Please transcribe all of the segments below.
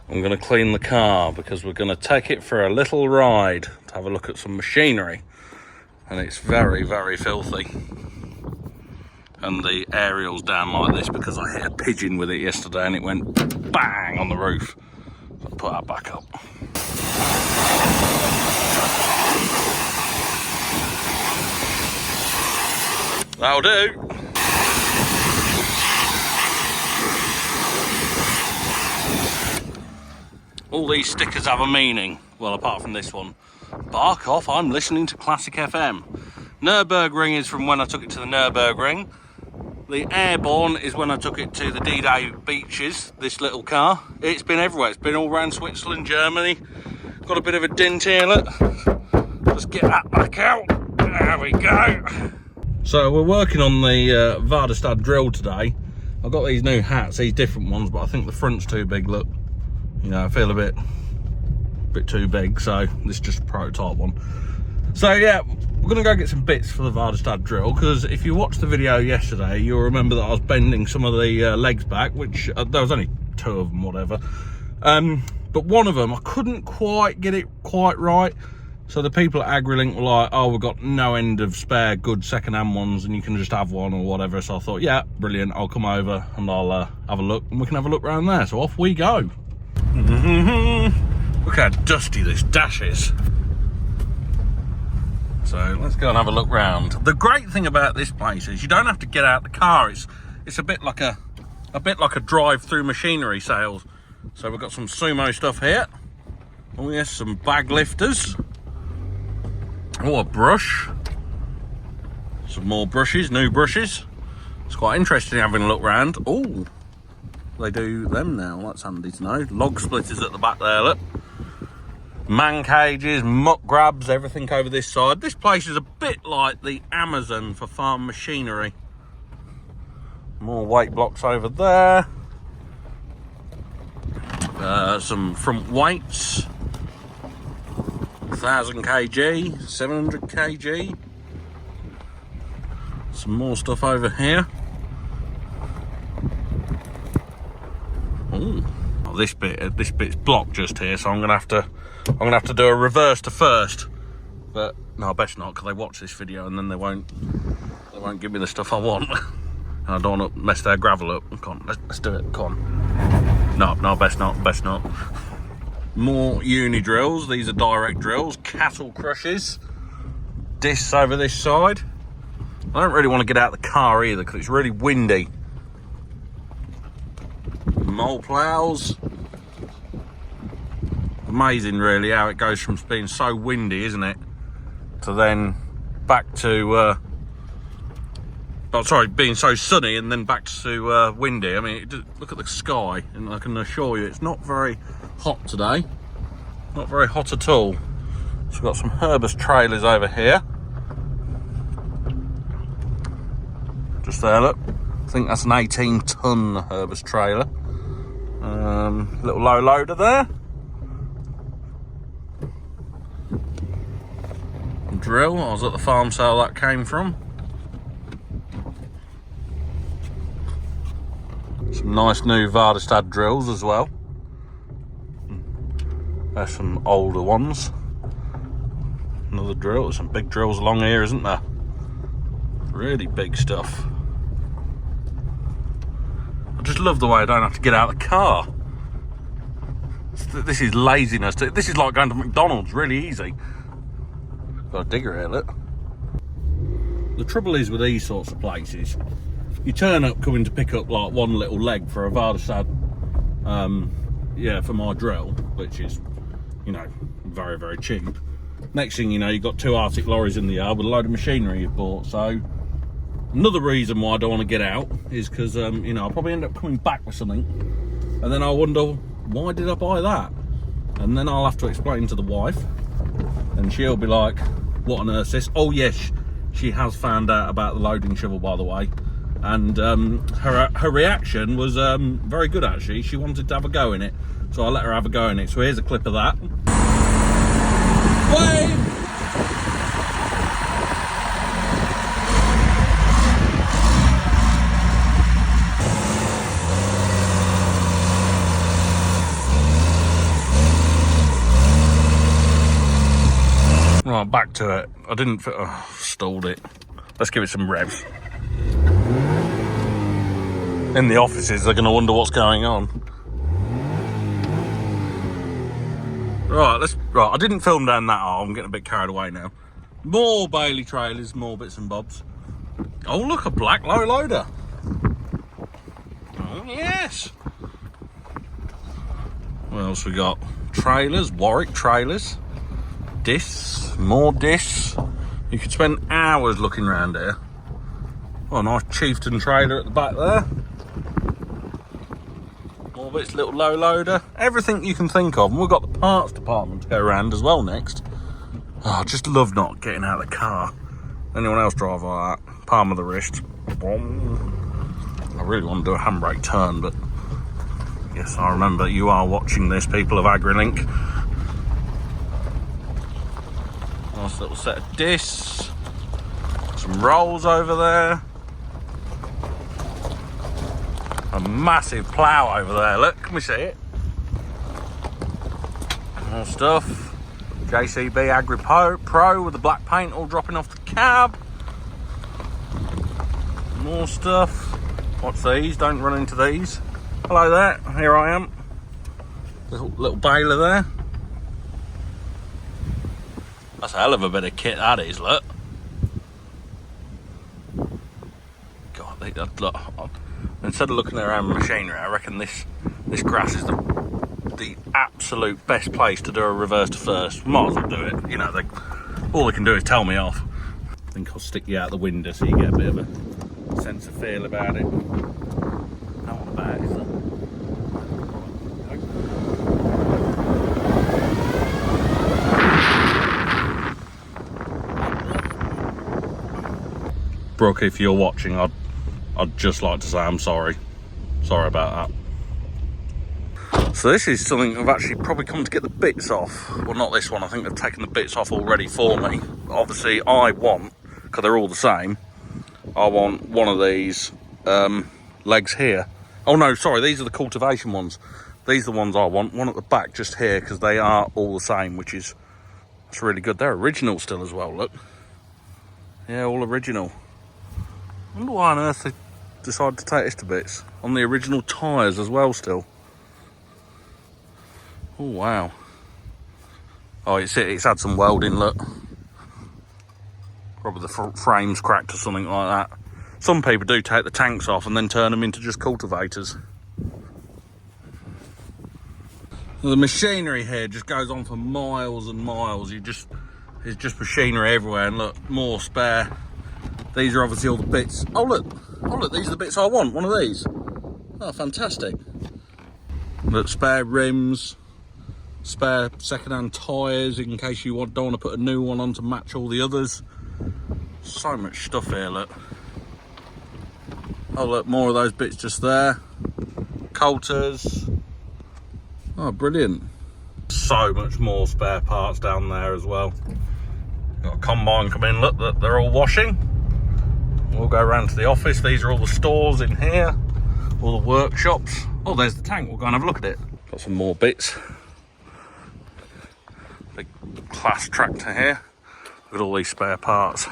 I'm going to clean the car because we're going to take it for a little ride to have a look at some machinery. And it's very, very filthy. And the aerial's down like this because I hit a pigeon with it yesterday and it went bang on the roof. So I'll put that back up. That'll do. All these stickers have a meaning. Well, apart from this one. Bark off, I'm listening to Classic FM. Nürburgring is from when I took it to the Nürburgring. The Airborne is when I took it to the D-Day beaches, this little car. It's been everywhere. It's been all around Switzerland, Germany. Got a bit of a dint here, look. Just get that back out. There we go. So we're working on the Vardestad drill today. I've got these new hats, these different ones, but I think the front's too big, look. You know, I feel a bit too big, so this is just a prototype one. So yeah, we're gonna go get some bits for the Vardestad drill, because if you watched the video yesterday, you'll remember that I was bending some of the legs back, which there was only 2 of them, whatever. But one of them, I couldn't quite get it quite right. So the people at Agri-Linc were like, oh, we've got no end of spare good second-hand ones and you can just have one or whatever. So I thought, yeah, brilliant, I'll come over and I'll have a look and we can have a look around there. So off we go. Look how dusty this dash is. So let's go and have a look round. The great thing about this place is you don't have to get out the car. It's a bit like a drive-through machinery sales. So we've got some sumo stuff here. Oh yes, some bag lifters. Oh, a brush. Some more brushes, new brushes. It's quite interesting having a look round. Oh, they do them now. That's handy to know. Log splitters at the back there, look. Man cages, muck grabs, everything over this side. This place is a bit like the Amazon for farm machinery. More weight blocks over there. Some front weights. 1000 kg, 700 kg. Some more stuff over here. Ooh. Oh, this bit's blocked just here, so I'm gonna have to do a reverse to first. But no, I best not, because they watch this video and then they won't give me the stuff I want. And I don't want to mess their gravel up. Come on, let's do it. Come on. No, best not. More uni drills. These are direct drills. Cattle crushes. Discs over this side. I don't really want to get out of the car either because it's really windy. Mole ploughs. Amazing really how it goes from being so windy, isn't it, to then back to being so sunny and then back to windy. I mean, look at the sky, and I can assure you it's not very hot today. Not very hot at all. So we've got some Herbus trailers over here. Just there, look. I think that's an 18-ton Herbus trailer. Little low loader there. Drill. I was at the farm sale that came from. Some nice new Vardestad drills as well. There's some older ones. Another drill. There's some big drills along here, isn't there? Really big stuff. I just love the way I don't have to get out of the car. This is laziness. This is like going to McDonald's, really easy. Got a digger here, look. The trouble is with these sorts of places, you turn up coming to pick up like one little leg for a Vardestad, for my drill, which is, you know, very, very cheap. Next thing you know, you've got 2 Arctic lorries in the yard with a load of machinery you've bought. So another reason why I don't want to get out is because, you know, I'll probably end up coming back with something. And then I'll wonder, why did I buy that? And then I'll have to explain to the wife. And she'll be like, what on earth is this? Oh yes, she has found out about the loading shovel, by the way. And her reaction was very good, actually. She wanted to have a go in it. So I let her have a go in it. So here's a clip of that. Wave! Right, back to it. I didn't... stalled it. Let's give it some revs. In the offices, they're going to wonder what's going on. Right, I didn't film down that arm. I'm getting a bit carried away now. More Bailey trailers, more bits and bobs. Oh, look, a black low loader. Oh, yes. What else we got? Trailers, Warwick trailers. Discs, more discs. You could spend hours looking around here. Oh, nice Chieftain trailer at the back there. More bits, little low loader. Everything you can think of. And we've got the parts department to go around as well next. Oh, I just love not getting out of the car. Anyone else drive like that? Palm of the wrist. I really want to do a handbrake turn, but yes, I remember you are watching this, people of Agri-Linc. Nice little set of discs. Some rolls over there. A massive plough over there. Look, can we see it? More stuff. JCB Agri Pro with the black paint all dropping off the cab. More stuff. What's these? Don't run into these. Hello there. Here I am. Little baler there. That's a hell of a bit of kit that is, look. God, look. Instead of looking around machinery, I reckon this grass is the absolute best place to do a reverse to first. Might as well do it. You know, all they can do is tell me off. I think I'll stick you out the window so you get a bit of a sense of feel about it. How bad is that? Brooke, if you're watching, I'd just like to say I'm sorry. Sorry about that. So this is something I've actually probably come to get the bits off. Well, not this one. I think they've taken the bits off already for me. Obviously, I want, because they're all the same, I want one of these legs here. Oh no, sorry, these are the cultivation ones. These are the ones I want. One at the back just here, because they are all the same, which is, it's really good. They're original still as well, look. Yeah, all original. I wonder why on earth they decided to take this to bits. On the original tyres as well still. Oh, wow. Oh, it's had some welding, look. Probably the frame's cracked or something like that. Some people do take the tanks off and then turn them into just cultivators. The machinery here just goes on for miles and miles. There's just machinery everywhere, and look, more spare. These are obviously all the bits. Oh look, these are the bits I want, one of these. Oh, fantastic. Look, spare rims, spare second-hand tyres in case you don't want to put a new one on to match all the others. So much stuff here, look. Oh look, more of those bits just there. Coulters. Oh, brilliant. So much more spare parts down there as well. Got a combine come in, look, they're all washing. We'll go around to the office. These are all the stores in here, all the workshops. Oh, there's the tank. We'll go and have a look at it. Got some more bits. Big class tractor here. Look at all these spare parts.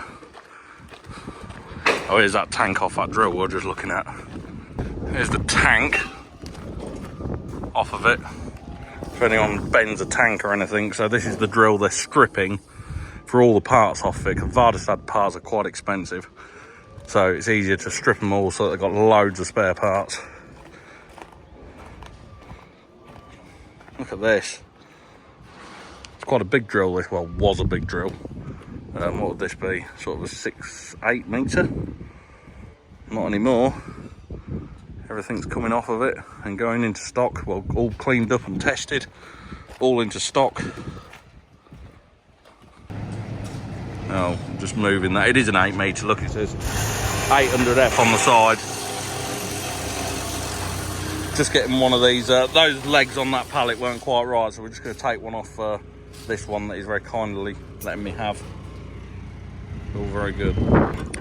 Oh, here's that tank off that drill we're just looking at. Here's the tank off of it. If anyone bends a tank or anything. So this is the drill they're stripping for all the parts off it. Vardestad parts are quite expensive. So it's easier to strip them all so that they've got loads of spare parts. Look at this. It's quite a big drill, this. Well, was a big drill. What would this be? Sort of a 6-8 metre? Not anymore. Everything's coming off of it and going into stock. Well, all cleaned up and tested. All into stock. Oh, just moving that. It is an 8 metre, look, it says 800F on the side. Just getting one of these, those legs on that pallet weren't quite right, so we're just going to take one off this one that he's very kindly letting me have. All very good.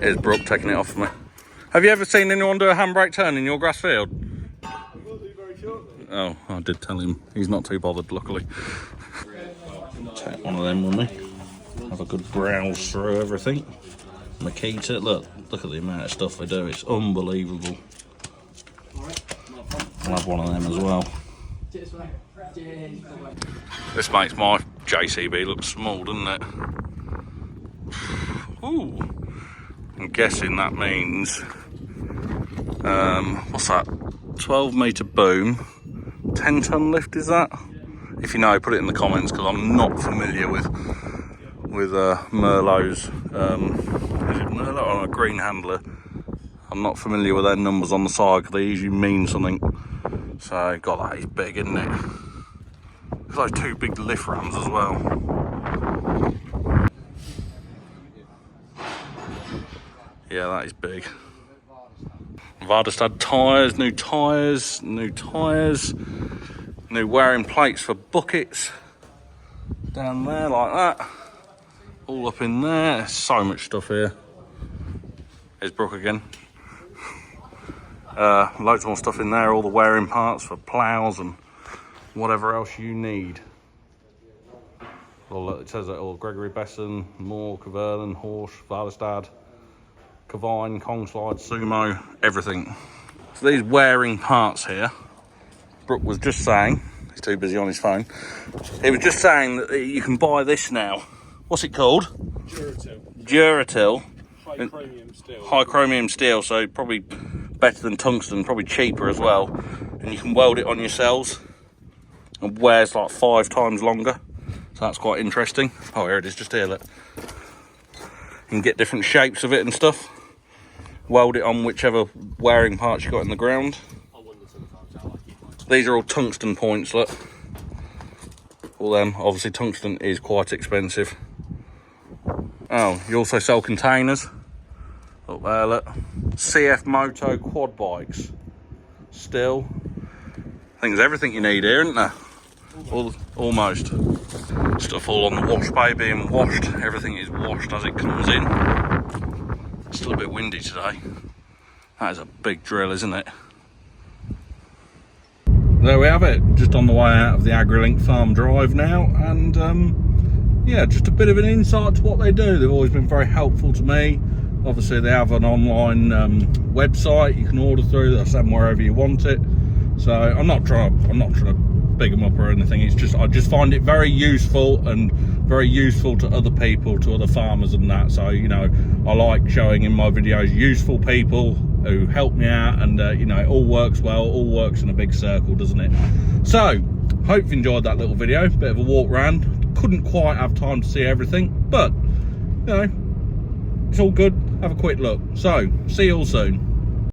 Here's Brooke taking it off for me. Have you ever seen anyone do a handbrake turn in your grass field? Will do very shortly. Oh, I did tell him. He's not too bothered, luckily. Take one of them with me. have a good browse through everything. Makita, look at the amount of stuff they do, it's unbelievable. I'll have one of them as well. This makes my JCB look small, doesn't it? Ooh, I'm guessing that means, what's that, 12 metre boom, 10 tonne lift is that? If you know, put it in the comments, because I'm not familiar with Merlot's, is it Merlot or a green handler? I'm not familiar with their numbers on the side, because they usually mean something. So, God, that is big, isn't it? There's those two big lift rams as well. Yeah, that is big. Vardestad tyres, new wearing plates for buckets. Down there like that. All up in there. There's so much stuff here. Here's Brooke again. Loads more stuff in there, all the wearing parts for ploughs and whatever else you need. Well, it says that all Gregory Besson, Moore, Caverlan, Horsch, Vardestad, Cavine, Kongslide, Sumo, everything. So these wearing parts here, Brooke was just saying, he's too busy on his phone, he was just saying that you can buy this now. What's it called? Duratil. High chromium steel. High chromium steel, so probably better than tungsten, probably cheaper as well. And you can weld it on your cells. And wears like 5 times longer. So that's quite interesting. Oh, here it is, just here, look. You can get different shapes of it and stuff. Weld it on whichever wearing parts you got in the ground. These are all tungsten points, look. All them, obviously tungsten is quite expensive. Oh, you also sell containers. Up there, look. CF Moto quad bikes. Still. I think there's everything you need here, isn't there? Almost. Stuff all on the wash bay being washed. Everything is washed as it comes in. It's still a bit windy today. That is a big drill, isn't it? There we have it. Just on the way out of the Agri-Linc farm drive now. And yeah, just a bit of an insight to what they do. They've always been very helpful to me. Obviously they have an online website you can order through. They'll send wherever you want it. So I'm not trying to big them up or anything. It's just, I just find it very useful and very useful to other people, to other farmers and that. So, you know, I like showing in my videos useful people who help me out, and you know, it all works well, all works in a big circle, doesn't it? So hope you enjoyed that little video. Bit of a walk round. Couldn't quite have time to see everything, but you know, it's all good. Have a quick look. So see you all soon.